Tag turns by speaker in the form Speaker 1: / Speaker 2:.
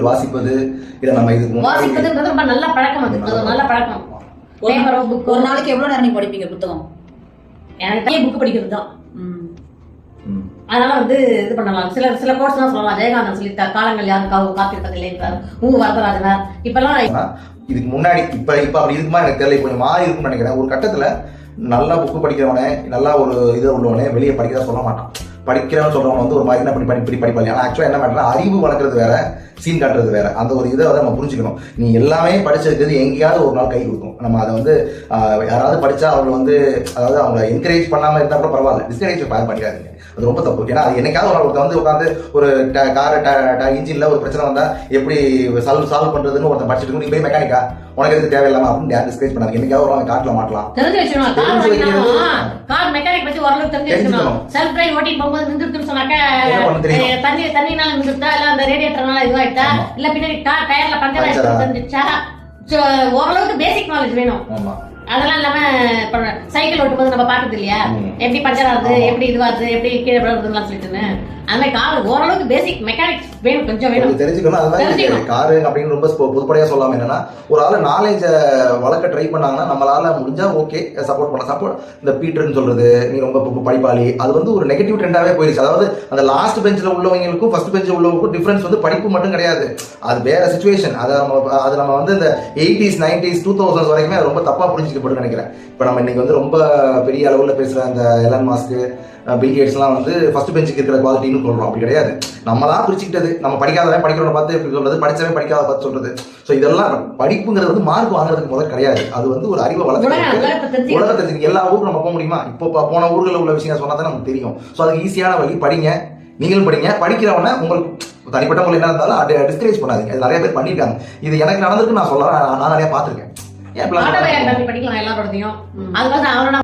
Speaker 1: வாசிப்பது இதை நம்ம இது
Speaker 2: வாசிப்பதுன்றது ரொம்ப நல்ல பழக்கம். அது நல்ல பழக்கம்.
Speaker 3: ஒரு நாளைக்கு எவ்வளவு நேரம் நீங்க படிப்பீங்க புத்தகம்?
Speaker 2: எனக்கு புக் படிக்கிறது தான். அதனால வந்து இது பண்ணலாம். சில கோர்ஸ் எல்லாம் சொல்லலாம். ஜெயகாந்தன் சொல்லிட்டார், காலங்கள் யாருக்காகவும் காத்திருப்பதில்லை என்றார். வரதராஜனார். இப்பெல்லாம்
Speaker 1: இதுக்கு முன்னாடி இப்ப அப்படி இருக்குமா எனக்கு தெரியல. கொஞ்சம் மாறி இருக்கும்னு நினைக்கிறேன். ஒரு கட்டத்துல நல்லா புக்கு படிக்கிறவனே, நல்லா ஒரு இது உள்ளவனே வெளியே படிக்கிறதா சொல்ல மாட்டான். படிக்கிறவன் சொல்றவங்க வந்து ஒரு மாதிரி இப்படி படிப்பாங்க. ஆனா ஆக்சுவலா என்ன பண்றா, அறிவு வளர்க்கறது வேற, சீன் காட்டுறது வேற. அந்த ஒரு இதை வந்து நம்ம புரிஞ்சுக்கணும். நீ எல்லாமே படிச்சிருக்கிறது எங்கேயாவது ஒரு நாள் கை கொடுக்கும். நம்ம அதை வந்து யாராவது படிச்சா அவங்க வந்து, அதாவது அவங்க என்கரேஜ் பண்ணாம இருந்தா கூட பரவாயில்ல, டிஸ்கரேஜ் பண்ணிக்காதீங்க. அது ரொம்ப தப்பு. ஏன்னா அது என்னைக்காவது ஒரு ஒருத்தர் வந்து உட்காந்து ஒரு கார் இன்ஜின்ல ஒரு பிரச்சனை வந்தா எப்படி சால்வ் பண்றதுன்னு ஒருத்தர் படிச்சுட்டு நீ போய் மெக்கானிக்கா உனக்கு எதுக்கு தேவையில்லாம அப்படின்னு யாரும் டிஸ்கரேஜ் பண்ணாங்க. என்னைக்காவது ஒரு காட்டுல மாட்டலாம்.
Speaker 2: தெரிஞ்சு வச்சுக்கணும். கார் மெக்கானிக் பத்தி ஓரளவுக்கு தெரிஞ்சு வச்சுக்கணும். செல்ஃப் டிரைவ் ஓட்டி போகும்போது நின்றுட்டுன்னு சொன்னாக்க தண்ணினால நின்றுட்டா, இல்ல அந்த ரேடியேட்டர்னால இதுவாயிட்டா, இல்ல பின்னாடி டயர்ல பஞ்சர் ஆயிடுச்சு தெரிஞ்சிச்சா, ஓரளவுக்கு பேசிக் நாலேஜ் வேணும். அதெல்லாம் இல்லாம சைக்கிள் ஓட்டும் போது நம்ம பாக்குறது இல்லையா, எப்படி பஞ்சர் ஆகுது, எப்படி இதுவாகுது, எப்படி கீழே விழுறதுலாம் சொல்லிட்டுன்னு. அந்த மாதிரி கார் ஓரளவுக்கு பேசிக் மெக்கானிக்ஸ் வேணும், கொஞ்சம் வேணும்
Speaker 1: தெரிஞ்சுக்கணும். அது மாதிரி காரு அப்படின்னு ரொம்ப பொதுப்படையா சொல்லாம என்னன்னா, ஒரு ஆளு நாலேஜ வளர்க்க ட்ரை பண்ணாங்கன்னா நம்மளால முடிஞ்சா ஓகே சப்போர்ட் பண்ணலாம். சப்போர்ட் இந்த பீட்டர்ன்னு சொல்றது, நீ ரொம்ப படிப்பாளி, அது வந்து ஒரு நெகட்டிவ் ட்ரெண்டாவே போயிருச்சு. அதாவது அந்த லாஸ்ட் பெஞ்சில் உள்ளவங்களுக்கும் ஃபர்ஸ்ட் பெஞ்சில் உள்ளவங்களுக்கும் டிஃபரன்ஸ் வந்து படிப்பு மட்டும் கிடையாது, அது வேற சிச்சுவேஷன். அது நம்ம வந்து இந்த 80s 90s 2000s வரைக்குமே ரொம்ப தப்பா புரிஞ்சுக்கப்பட்டு நினைக்கிறேன். இப்போ நம்ம இன்னைக்கு வந்து ரொம்ப பெரிய அளவில் பேசுற அந்த எலன் மாஸ்க், பில் கேட்ஸ்லாம் வந்து ஃபர்ஸ்ட் பெஞ்சுக்கு இருக்கிற குவாலிட்டின்னு சொல்றோம். அப்படி கிடையாது. நம்ம தான் பிரிச்சுக்கிட்டது. நம்ம படிக்காதவன் படிக்கிறவனை பார்த்து எப்படி சொல்றது, படிச்சவன் படிக்காத பார்த்து சொல்றது. ஸோ இதெல்லாம் படிப்புங்கிறது வந்து மார்க் வாங்குறதுக்கு முதல் கிடையாது. அது வந்து ஒரு அறிவை வளர்த்து உலகத்துக்கு எல்லா ஊருக்கும் நம்ம போக முடியுமா? இப்போ போன ஊர்களில் உள்ள விஷயம் சொன்னா தான் நமக்கு தெரியும். ஸோ அதுக்கு ஈஸியான வழி படிங்க, நீங்களும் படிங்க. படிக்கிறவன உங்களுக்கு தனிப்பட்ட முறை என்ன இருந்தாலும் டிஸ்கரேஜ் பண்ணாதீங்க. அது நிறைய பேர் பண்ணிருக்காங்க. இது எனக்கு நடந்திருக்கு, நான் சொல்றேன், நான் நிறைய பார்த்துருக்கேன்.
Speaker 2: படிக்கலாம் எல்லா படத்தையும். அது வந்து அவனோட